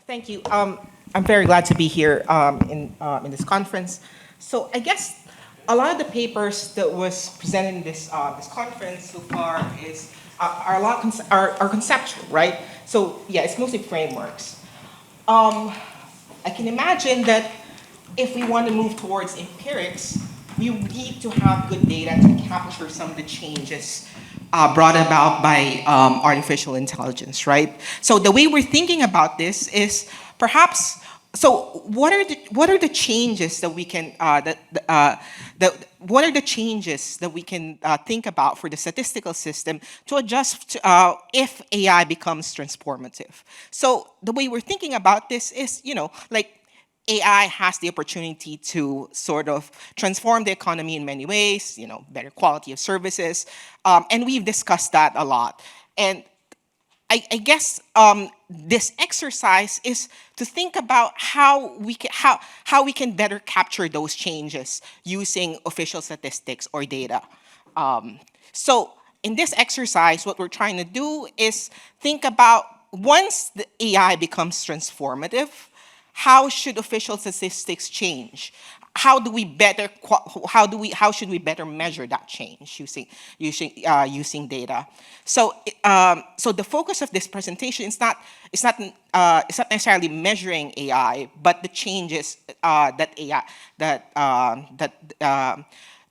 Thank you. I'm very glad to be here in this conference. So I guess a lot of the papers that was presented in this conference so far are a lot are conceptual, right? So yeah, it's mostly frameworks. I can imagine that if we want to move towards empirics, we need to have good data to capture some of the changes brought about by artificial intelligence, right? So the way we're thinking about this is perhaps. So what are the changes that we can what are the changes that we can think about for the statistical system to adjust if AI becomes transformative? So the way we're thinking about this is, like AI has the opportunity to sort of transform the economy in many ways, better quality of services, and we've discussed that a lot. And I guess this exercise is to think about how we can better capture those changes using official statistics or data. So in this exercise, what we're trying to do is think about once the AI becomes transformative, how should official statistics change? How should we better measure that change using data? So so the focus of this presentation is not necessarily measuring AI, but the changes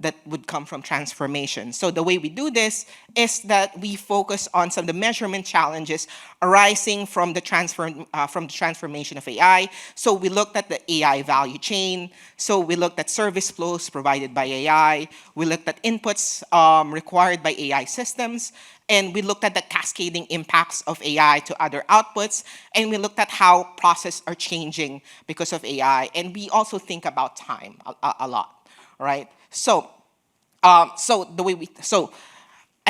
that would come from transformation. So the way we do this is that we focus on some of the measurement challenges arising from the transformation of AI. So we looked at the AI value chain. So we looked at service flows provided by AI. We looked at inputs required by AI systems. And we looked at the cascading impacts of AI to other outputs. And we looked at how processes are changing because of AI. And we also think about time a lot, right? So I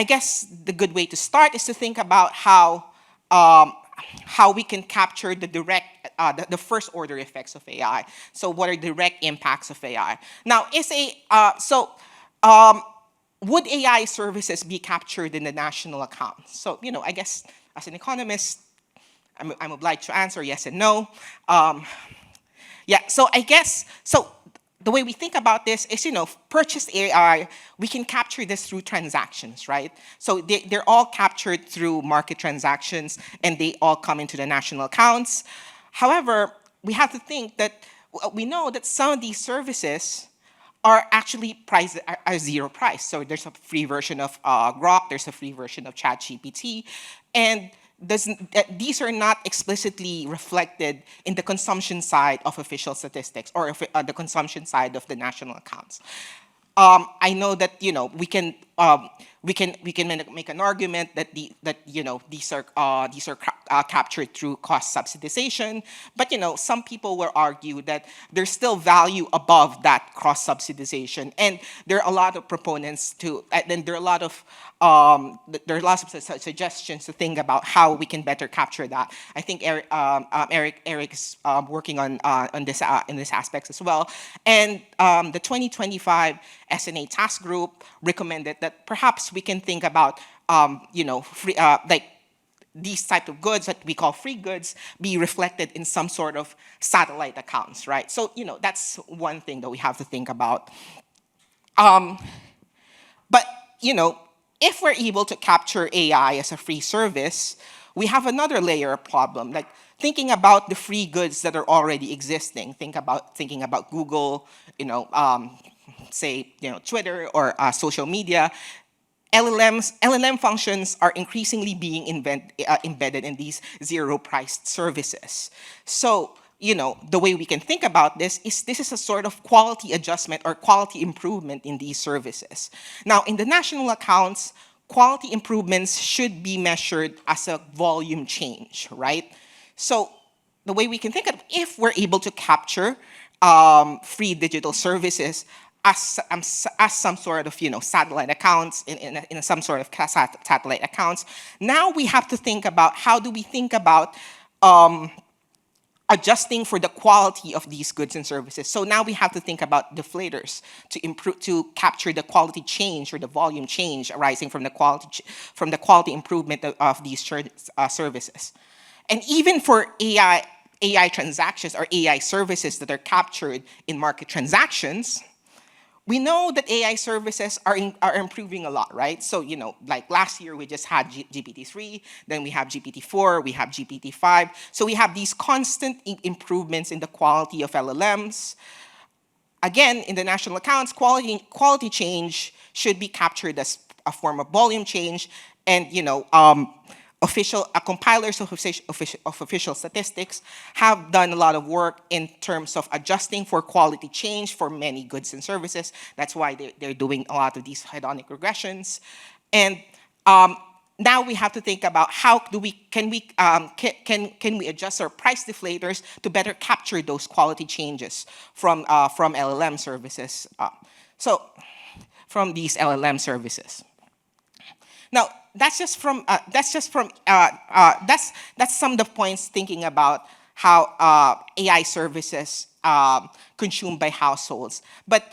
guess the good way to start is to think about how we can capture the direct, the first order effects of AI. So what are direct impacts of AI? Now, would AI services be captured in the national account? So I guess as an economist, I'm obliged to answer yes and no. Yeah. So I guess the way we think about this is, purchased AI, we can capture this through transactions, right? So they're all captured through market transactions, and they all come into the national accounts. However, we have to think that we know that some of these services are actually priced at zero price. So there's a free version of Grok, there's a free version of ChatGPT, and these are not explicitly reflected in the consumption side of official statistics or the consumption side of the national accounts. I know that we can make an argument that these are captured through cost subsidization, but some people will argue that there's still value above that cross subsidization, and there are a lot of proponents and there are lots of suggestions to think about how we can better capture that. I think Erik is working on this in this aspects as well, and the 2025 SNA task group recommended that perhaps we can think about like these type of goods that we call free goods be reflected in some sort of satellite accounts, right? So that's one thing that we have to think about. But if we're able to capture AI as a free service, we have another layer of problem, like thinking about the free goods that are already existing. Thinking about Google, say Twitter or social media. LLM functions are increasingly being embedded in these zero-priced services. So the way we can think about this is a sort of quality adjustment or quality improvement in these services. Now, in the national accounts, quality improvements should be measured as a volume change, right? So the way we can think of it, if we're able to capture free digital services as some sort of satellite accounts in some sort of satellite accounts, now we have to think about how do we think about adjusting for the quality of these goods and services. So now we have to think about deflators to capture the quality change or the volume change arising from the quality improvement of these services. And even for AI AI transactions or AI services that are captured in market transactions, we know that AI services are improving a lot, right? So, like last year we just had GPT-3, then we have GPT-4, we have GPT-5. So we have these constant improvements in the quality of LLMs. Again, in the national accounts, quality change should be captured as a form of volume change, and compilers of official statistics have done a lot of work in terms of adjusting for quality change for many goods and services. That's why they're doing a lot of these hedonic regressions, and now we have to think about how can we adjust our price deflators to better capture those quality changes from LLM services. From these LLM services. Now that's some of the points thinking about how AI services consumed by households. But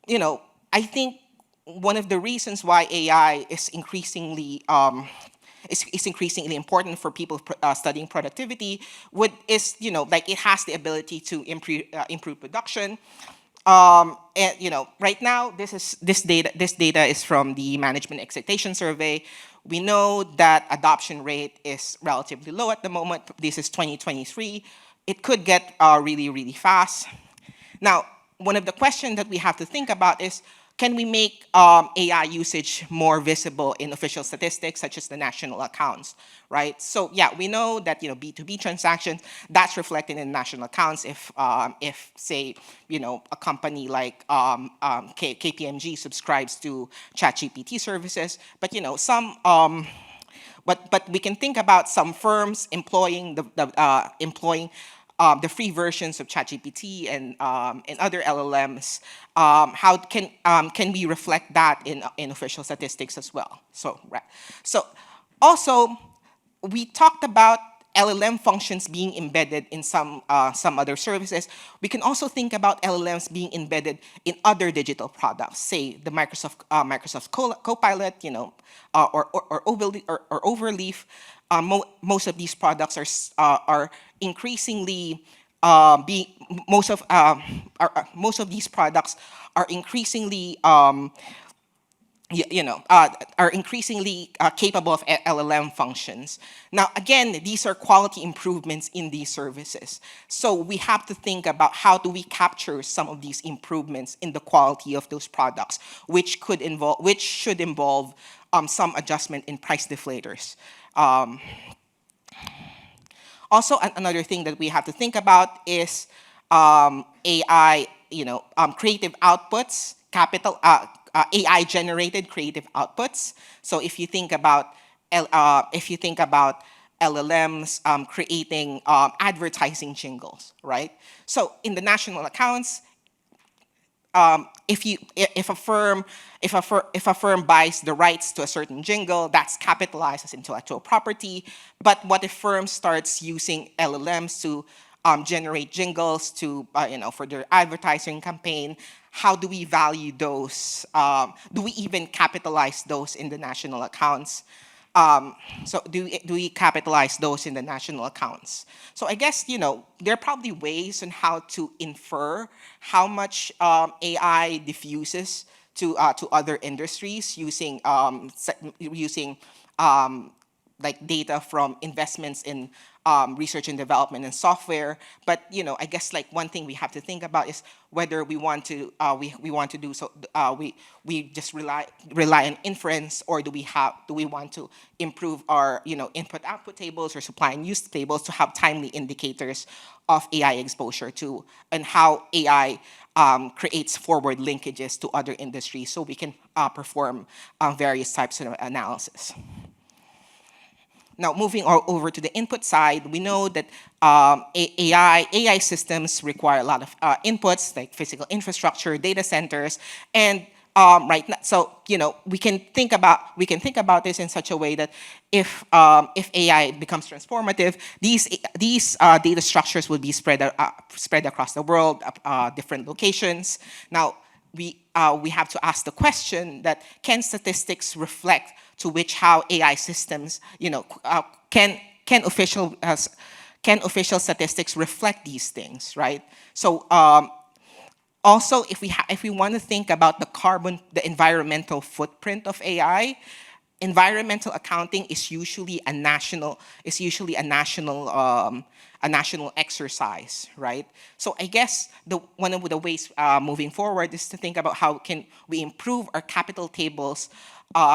I think one of the reasons why AI is increasingly important for people studying productivity is it has the ability to improve production. And right now this data is from the Management Excitation Survey. We know that adoption rate is relatively low at the moment. This is 2023. It could get really fast. Now, one of the questions that we have to think about is, can we make AI usage more visible in official statistics, such as the national accounts, right? So yeah, we know that B2B transactions, that's reflected in national accounts. If say a company like KPMG subscribes to ChatGPT services, but but we can think about some firms employing the free versions of ChatGPT and other LLMs. How can we reflect that in official statistics as well? So also we talked about LLM functions being embedded in some other services. We can also think about LLMs being embedded in other digital products, say the Microsoft Copilot, or Overleaf. Most of these products are increasingly most of these products are increasingly capable of LLM functions. Now, again, these are quality improvements in these services. So we have to think about how do we capture some of these improvements in the quality of those products, which should involve some adjustment in price deflators. Also, another thing that we have to think about is AI, creative outputs, AI-generated creative outputs. So if you think about LLMs creating advertising jingles, right? So in the national accounts, if a firm buys the rights to a certain jingle, that's capitalized as intellectual property. But what if firm starts using LLMs to generate jingles for their advertising campaign? How do we value those? Do we even capitalize those in the national accounts? So do we capitalize those in the national accounts? So I guess there are probably ways on how to infer how much AI diffuses to other industries using like data from investments in research and development and software. But I guess like one thing we have to think about is whether we want to do so. We just rely on inference, or do we want to improve our input output tables or supply and use tables to have timely indicators of AI exposure to, and how AI creates forward linkages to other industries, so we can perform various types of analysis. Now, moving over to the input side, we know that AI systems require a lot of inputs, like physical infrastructure, data centers, and right now, so we can think about this in such a way that if AI becomes transformative, these data structures will be spread across the world, different locations. Now, we have to ask the question that, can statistics reflect to which how AI systems, can can official statistics reflect these things, right? So also, if we want to think about the environmental footprint of AI, environmental accounting is usually a national exercise, right? So I guess one of the ways moving forward is to think about how can we improve our capital tables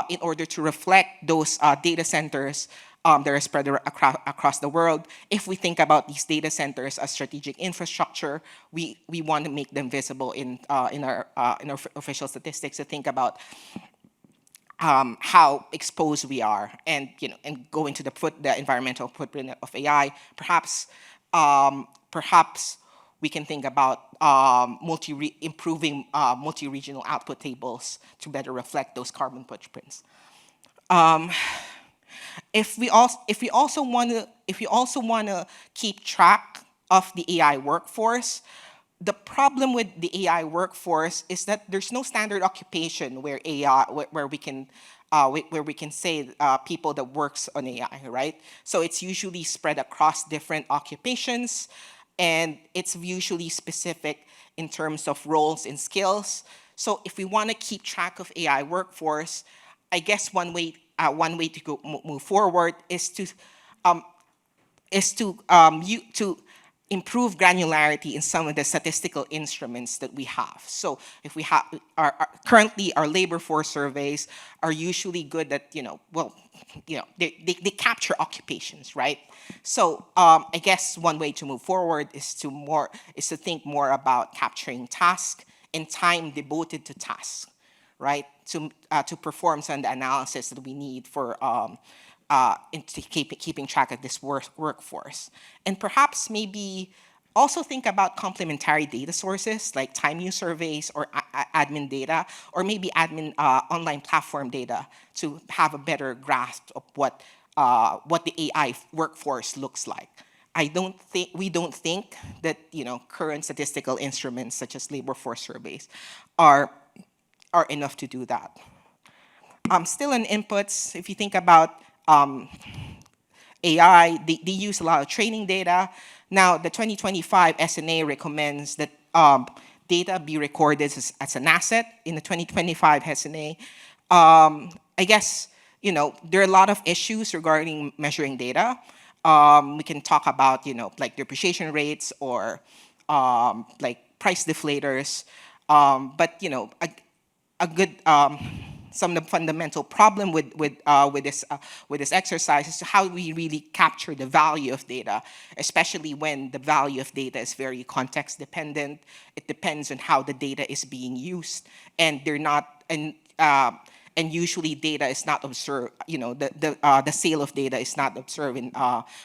in order to reflect those data centers that are spread across the world. If we think about these data centers as strategic infrastructure, we want to make them visible in our official statistics to think about how exposed we are, and and go into the environmental footprint of AI. Perhaps we can think about improving multi-regional output tables to better reflect those carbon footprints. If we also want to keep track of the AI workforce, the problem with the AI workforce is that there's no standard occupation where we can say people that works on AI, right? So it's usually spread across different occupations, and it's usually specific in terms of roles and skills. So if we want to keep track of AI workforce, I guess one way to move forward is to improve granularity in some of the statistical instruments that we have. So if we have currently our labor force surveys are usually good at they capture occupations, right? So I guess one way to move forward is to think more about capturing tasks and time devoted to tasks, right? To perform some of the analysis that we need for into keeping track of this workforce. And perhaps maybe also think about complementary data sources like time use surveys or admin data, or maybe admin online platform data to have a better grasp of what the AI workforce looks like. We don't think that current statistical instruments such as labor force surveys are enough to do that. Still in inputs, if you think about AI, they use a lot of training data. Now, the 2025 SNA recommends that data be recorded as an asset in the 2025 SNA. I guess, there are a lot of issues regarding measuring data. We can talk about, like depreciation rates or like price deflators. But, a good some of the fundamental problem with this exercise is how we really capture the value of data, especially when the value of data is very context dependent. It depends on how the data is being used, and usually data is not observed. The sale of data is not observed in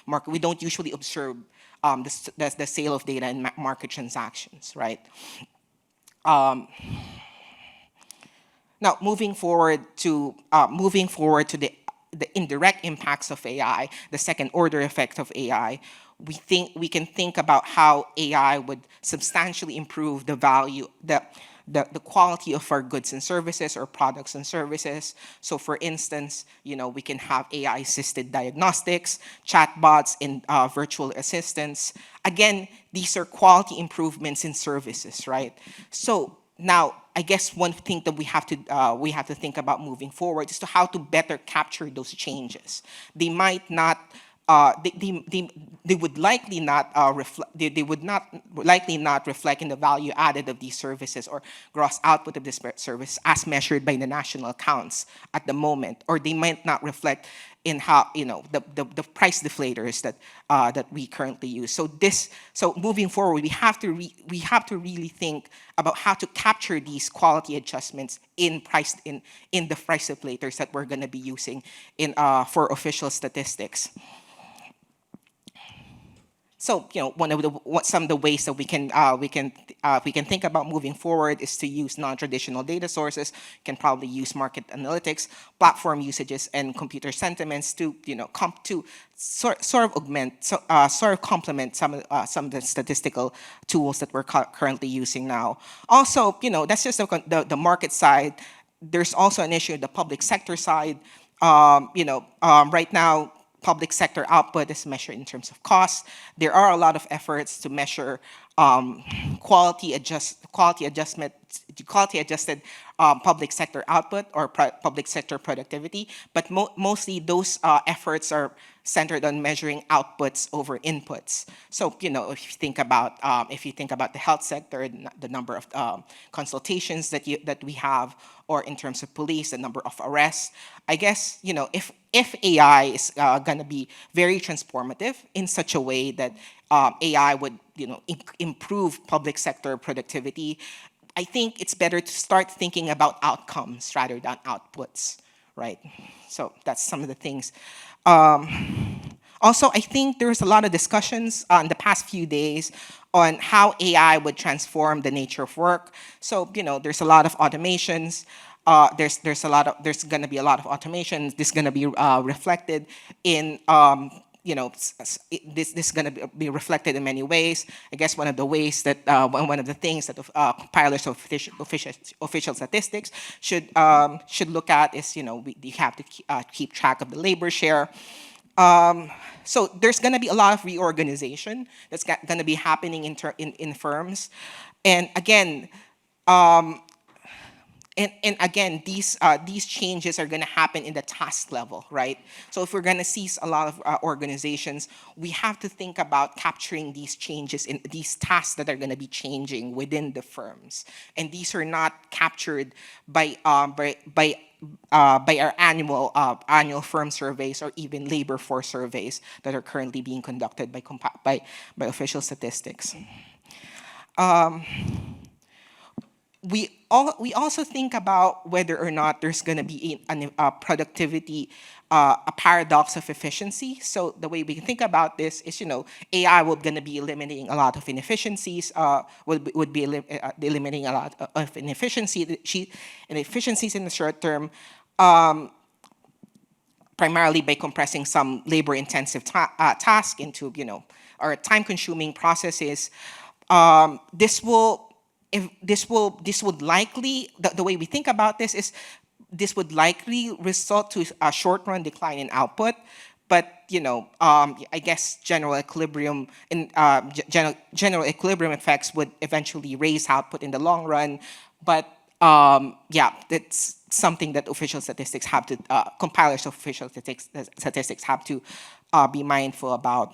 market. We don't usually observe the sale of data in market transactions, right? Now, moving forward to the indirect impacts of AI, the second order effect of AI, we can think about how AI would substantially improve the value, the quality of our goods and services or products and services. So for instance, we can have AI-assisted diagnostics, chatbots, and virtual assistants. Again, these are quality improvements in services, right? So now, I guess one thing that we have to think about moving forward is to how to better capture those changes. They might not. They would likely not reflect in the value added of these services or gross output of this service as measured by the national accounts at the moment, or they might not reflect in how the price deflators that we currently use. So moving forward, we have to really think about how to capture these quality adjustments in the price deflators that we're going to be using for official statistics. So, some of the ways that we can think about moving forward is to use non-traditional data sources. You can probably use market analytics, platform usages, and computer sentiments to complement some of the statistical tools that we're currently using now. Also, that's just the market side. There's also an issue the public sector side. Right now, public sector output is measured in terms of cost. There are a lot of efforts to measure quality adjusted public sector output or public sector productivity, but mostly those efforts are centered on measuring outputs over inputs. So if you think about the health sector, the number of consultations that we have, or in terms of police, the number of arrests, I guess if AI is going to be very transformative in such a way that AI would improve public sector productivity, I think it's better to start thinking about outcomes rather than outputs, right? So that's some of the things. Also, I think there's a lot of discussions in the past few days on how AI would transform the nature of work. So there's a lot of automations. There's going to be a lot of automations. This is going to be reflected in this is going to be reflected in many ways. I guess one of the ways that one of the things that compilers of official statistics should look at is you have to keep track of the labor share. So there's going to be a lot of reorganization that's going to be happening in firms, and again. And again, these changes are going to happen in the task level, right? So if we're going to see a lot of organizations, we have to think about capturing these changes in these tasks that are going to be changing within the firms, and these are not captured by our annual firm surveys or even labor force surveys that are currently being conducted by official statistics. We also think about whether or not there's going to be a productivity, a paradox of efficiency. So the way we think about this is, AI will going to be eliminating a lot of inefficiencies. Would be eliminating a lot of inefficiencies in the short term, primarily by compressing some labor-intensive tasks into or time-consuming processes. This would likely, the way we think about this is, this would likely result to a short-run decline in output, but I guess general equilibrium effects would eventually raise output in the long run. But that's something that official statistics have to compilers of official statistics have to be mindful about.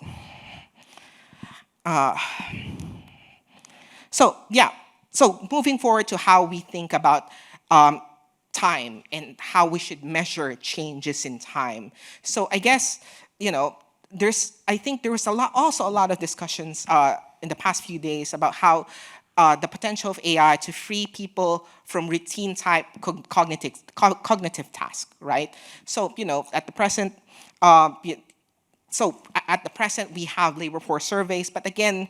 So moving forward to how we think about time and how we should measure changes in time. So I guess I think there was a lot of discussions in the past few days about how the potential of AI to free people from routine type cognitive tasks, right? So at the present. At the present, we have labor force surveys, but again,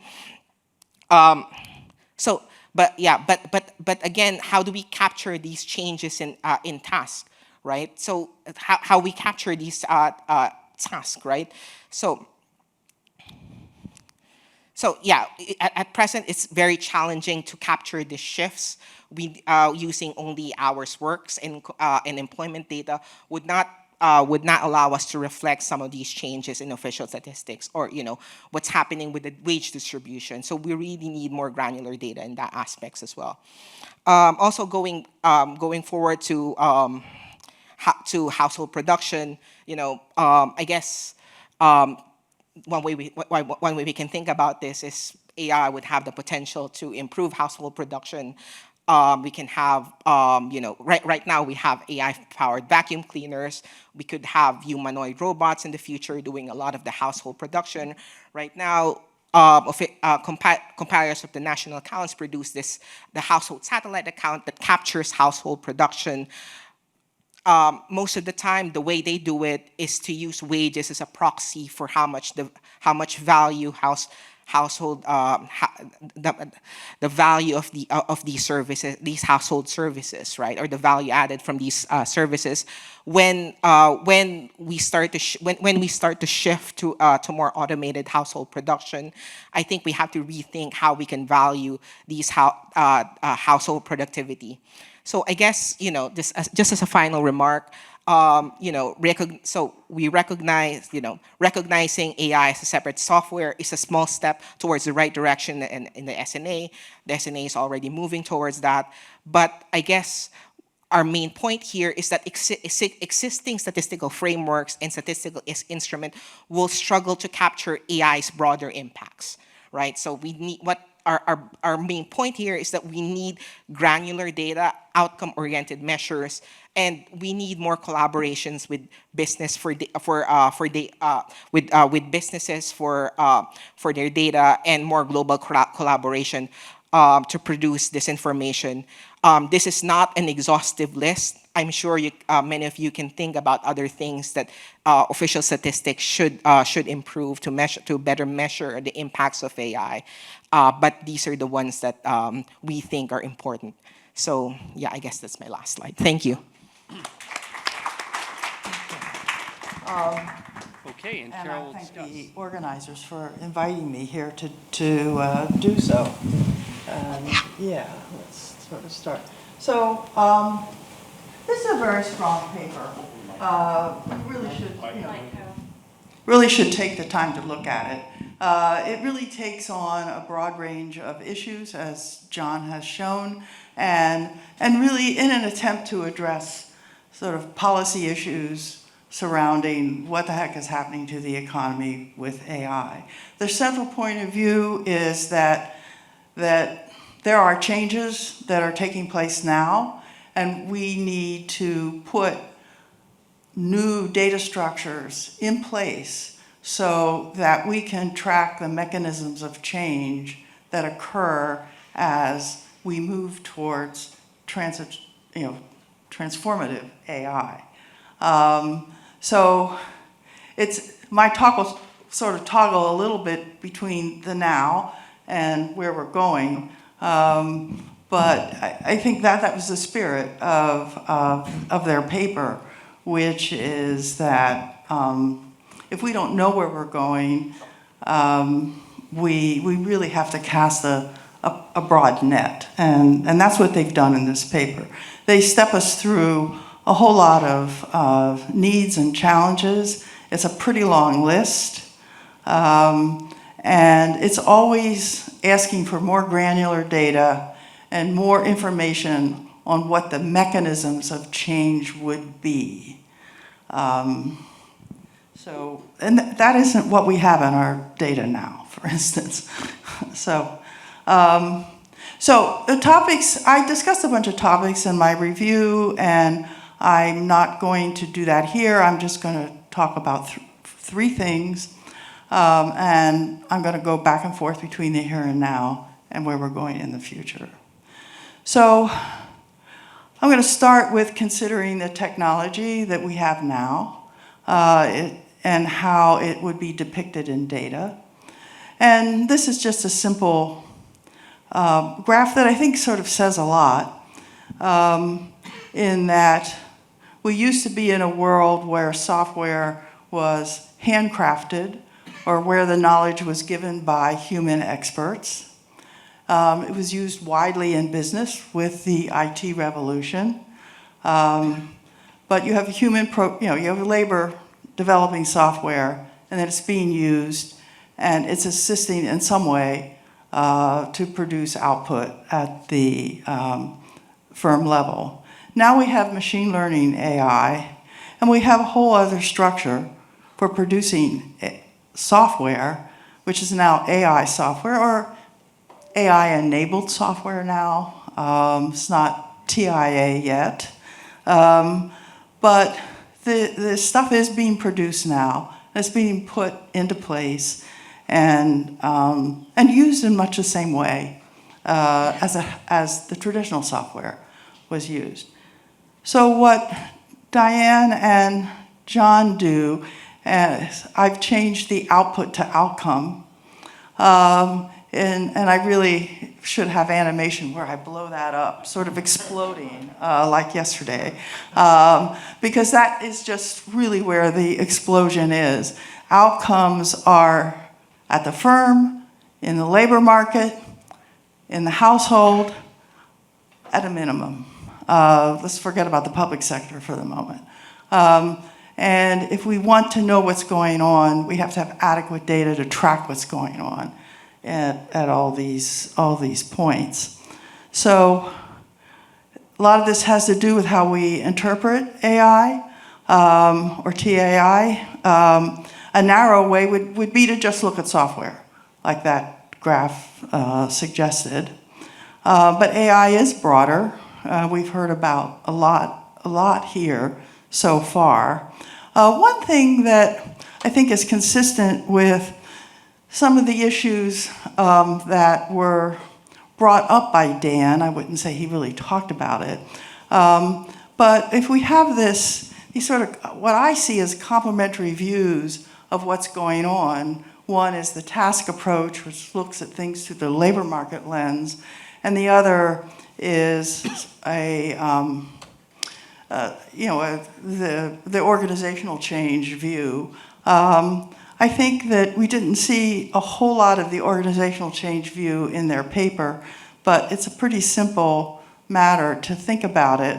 But again, how do we capture these changes in task, right? So how we capture these tasks, right? At present, it's very challenging to capture the shifts. Using only hours works and employment data would not allow us to reflect some of these changes in official statistics, or what's happening with the wage distribution. So we really need more granular data in that aspects as well. Also going forward to household production, I guess one way we can think about this is AI would have the potential to improve household production. We can have, right now we have AI-powered vacuum cleaners. We could have humanoid robots in the future doing a lot of the household production. Right now, compilers of the national accounts produce the household satellite account that captures household production. Most of the time, the way they do it is to use wages as a proxy for how much value the value of these services, these household services, right, or the value added from these services. When we start to shift to more automated household production, I think we have to rethink how we can value these household productivity. So I guess just as a final remark, so we recognize, recognizing AI as a separate software is a small step towards the right direction in the SNA. The SNA is already moving towards that. But I guess our main point here is that existing statistical frameworks and statistical instrument will struggle to capture AI's broader impacts, right? So we need our main point here is that we need granular data, outcome-oriented measures, and we need more collaborations with business with businesses for their data, and more global collaboration to produce this information. This is not an exhaustive list. I'm sure many of you can think about other things that official statistics should improve to better measure the impacts of AI. But these are the ones that we think are important. So yeah, I guess that's my last slide. Thank you. Okay, and And Carol will I thank discuss. the organizers for inviting me here to do so. Yeah, let's sort of start. So this is a very strong paper. We really should take the time to look at it. It really takes on a broad range of issues, as John has shown, and really in an attempt to address sort of policy issues surrounding what the heck is happening to the economy with AI. The central point of view is that there are changes that are taking place now, and we need to put new data structures in place so that we can track the mechanisms of change that occur as we move towards transformative AI. So my talk will sort of toggle a little bit between the now and where we're going. But I think that was the spirit of their paper, which is that if we don't know where we're going, we really have to cast a broad net. And that's what they've done in this paper. They step us through a whole lot of needs and challenges. It's a pretty long list. And it's always asking for more granular data and more information on what the mechanisms of change would be. And that isn't what we have in our data now, for instance. So the topics, I discussed a bunch of topics in my review, and I'm not going to do that here. I'm just going to talk about three things. And I'm going to go back and forth between the here and now and where we're going in the future. So I'm going to start with considering the technology that we have now and how it would be depicted in data. And this is just a simple graph that I think sort of says a lot, in that we used to be in a world where software was handcrafted, or where the knowledge was given by human experts. It was used widely in business with the IT revolution. But you have you have labor developing software, and then it's being used, and it's assisting in some way to produce output at the firm level. Now we have machine learning AI, and we have a whole other structure for producing software, which is now AI software, or AI-enabled software now. It's not TIA yet. But the stuff is being produced now. It's being put into place and used in much the same way as the traditional software was used. So what Diane and John do, I've changed the output to outcome. And I really should have animation where I blow that up, sort of exploding like yesterday. Because that is just really where the explosion is. Outcomes are at the firm, in the labor market, in the household, at a minimum. Let's forget about the public sector for the moment. And if we want to know what's going on, we have to have adequate data to track what's going on at all these points. So a lot of this has to do with how we interpret AI or TAI. A narrow way would be to just look at software, like that graph suggested. But AI is broader. We've heard about a lot here so far. One thing that I think is consistent with some of the issues that were brought up by Dan, I wouldn't say he really talked about it, but if we have these sort of, what I see as complementary views of what's going on, one is the task approach, which looks at things through the labor market lens, and the other is the organizational change view. I think that we didn't see a whole lot of the organizational change view in their paper, but it's a pretty simple matter to think about it.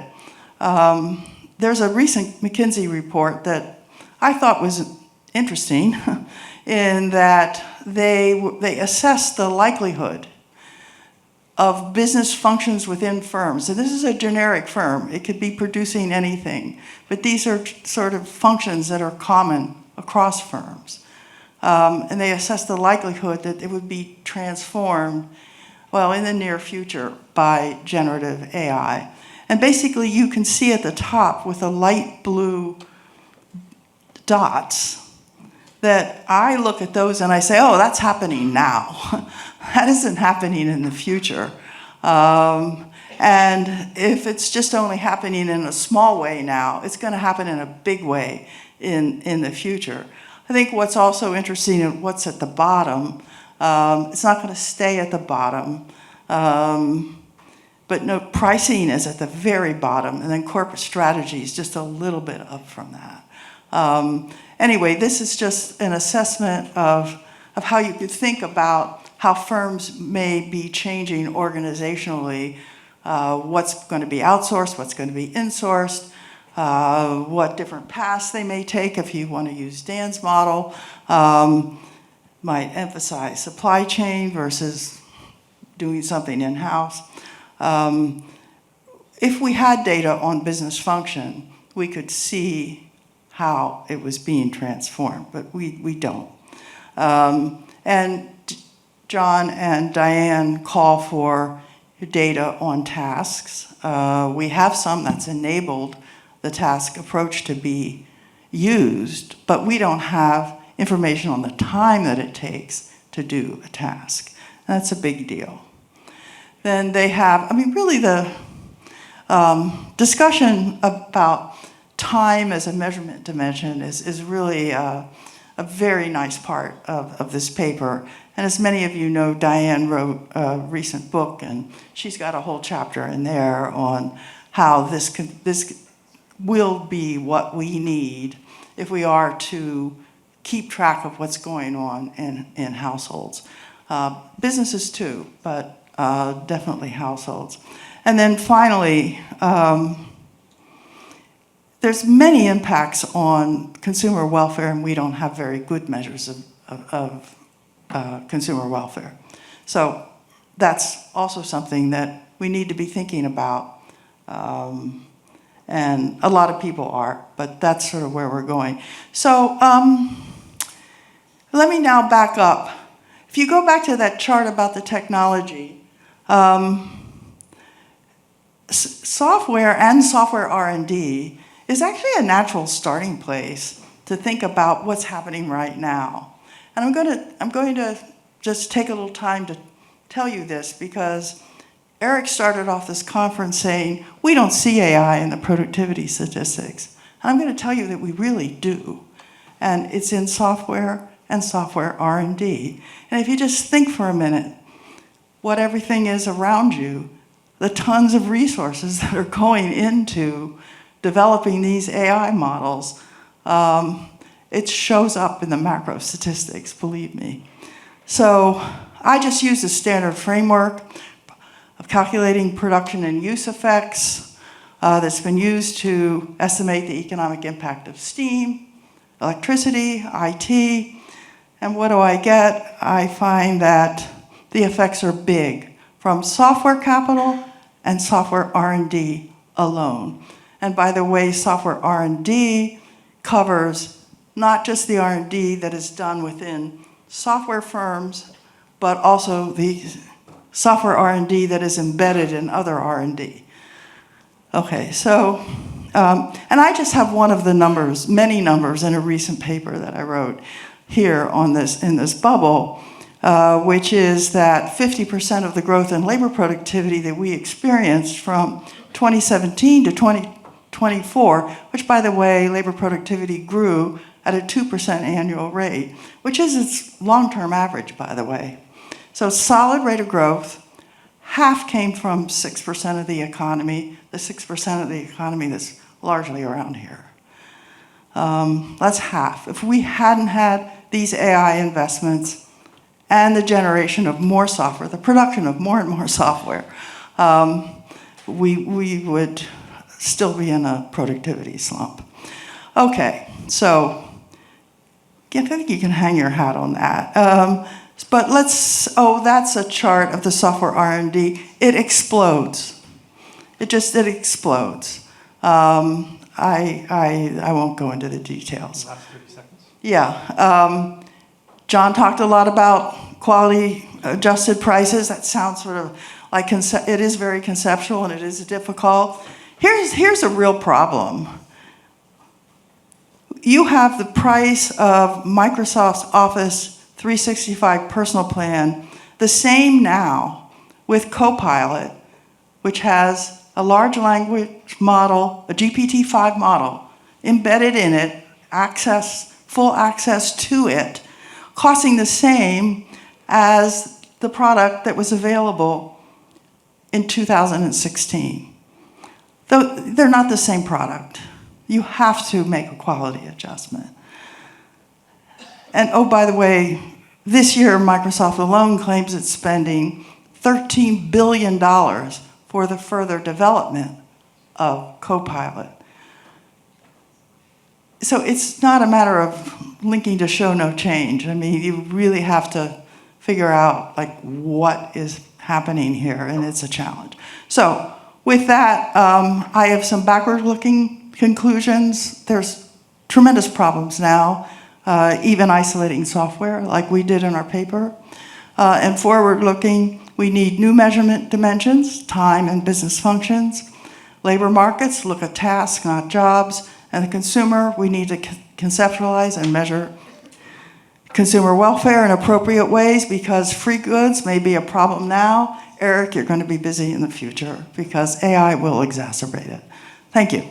There's a recent McKinsey report that I thought was interesting in that they assessed the likelihood of business functions within firms. And this is a generic firm. It could be producing anything. But these are sort of functions that are common across firms. And they assess the likelihood that it would be transformed, well, in the near future by generative AI. And basically, you can see at the top with the light blue dots that I look at those and I say, oh, that's happening now. That isn't happening in the future. And if it's just only happening in a small way now, it's going to happen in a big way in the future. I think what's also interesting in what's at the bottom, it's not going to stay at the bottom, but no, pricing is at the very bottom, and then corporate strategy is just a little bit up from that. Anyway, this is just an assessment of how you could think about how firms may be changing organizationally, what's going to be outsourced, what's going to be insourced, what different paths they may take if you want to use Dan's model, might emphasize supply chain versus doing something in-house. If we had data on business function, we could see how it was being transformed, but we don't. And John and Diane call for data on tasks. We have some that's enabled the task approach to be used, but we don't have information on the time that it takes to do a task. And that's a big deal. Then they have, really the discussion about time as a measurement dimension is really a very nice part of this paper. And as many of you know, Diane wrote a recent book, and she's got a whole chapter in there on how this will be what we need if we are to keep track of what's going on in households. Businesses too, but definitely households. And then finally, there's many impacts on consumer welfare, and we don't have very good measures of consumer welfare. So that's also something that we need to be thinking about. And a lot of people are, but that's sort of where we're going. So let me now back up. If you go back to that chart about the technology, software and software R&D is actually a natural starting place to think about what's happening right now. And I'm going to just take a little time to tell you this, because Erik started off this conference saying, we don't see AI in the productivity statistics. And I'm going to tell you that we really do. And it's in software and software R&D. And if you just think for a minute what everything is around you, the tons of resources that are going into developing these AI models, it shows up in the macro statistics, believe me. So I just use a standard framework of calculating production and use effects, that's been used to estimate the economic impact of steam, electricity, IT. And what do I get? I find that the effects are big from software capital and software R&D alone. And by the way, software R&D covers not just the R&D that is done within software firms, but also the software R&D that is embedded in other R&D. Okay, so, and I just have one of the numbers, many numbers in a recent paper that I wrote here on this, in this bubble, which is that 50% of the growth in labor productivity that we experienced from 2017 to 2024, which by the way, labor productivity grew at a 2% annual rate, which is its long-term average, by the way. So solid rate of growth, half came from 6% of the economy, the 6% of the economy that's largely around here. That's half. If we hadn't had these AI investments and the generation of more software, the production of more and more software, we would still be in a productivity slump. Okay, so I think you can hang your hat on that. But let's, that's a chart of the software R&D. It explodes. It explodes. I won't go into the details. Last 30 seconds. Yeah. John talked a lot about quality adjusted prices. That sounds sort of like, it is very conceptual and it is difficult. Here's a real problem. You have the price of Microsoft's Office 365 personal plan, the same now with Copilot, which has a large language model, a GPT-5 model, embedded in it, full access to it, costing the same as the product that was available in 2016. Though they're not the same product. You have to make a quality adjustment. And by the way, this year Microsoft alone claims it's spending $13 billion for the further development of Copilot. So it's not a matter of linking to show no change. I mean, you really have to figure out like what is happening here, and it's a challenge. So with that, I have some backward-looking conclusions. There's tremendous problems now, even isolating software like we did in our paper. And forward-looking, we need new measurement dimensions, time and business functions. Labor markets, look at tasks, not jobs. And the consumer, we need to conceptualize and measure consumer welfare in appropriate ways, because free goods may be a problem now. Erik, you're going to be busy in the future because AI will exacerbate it. Thank you.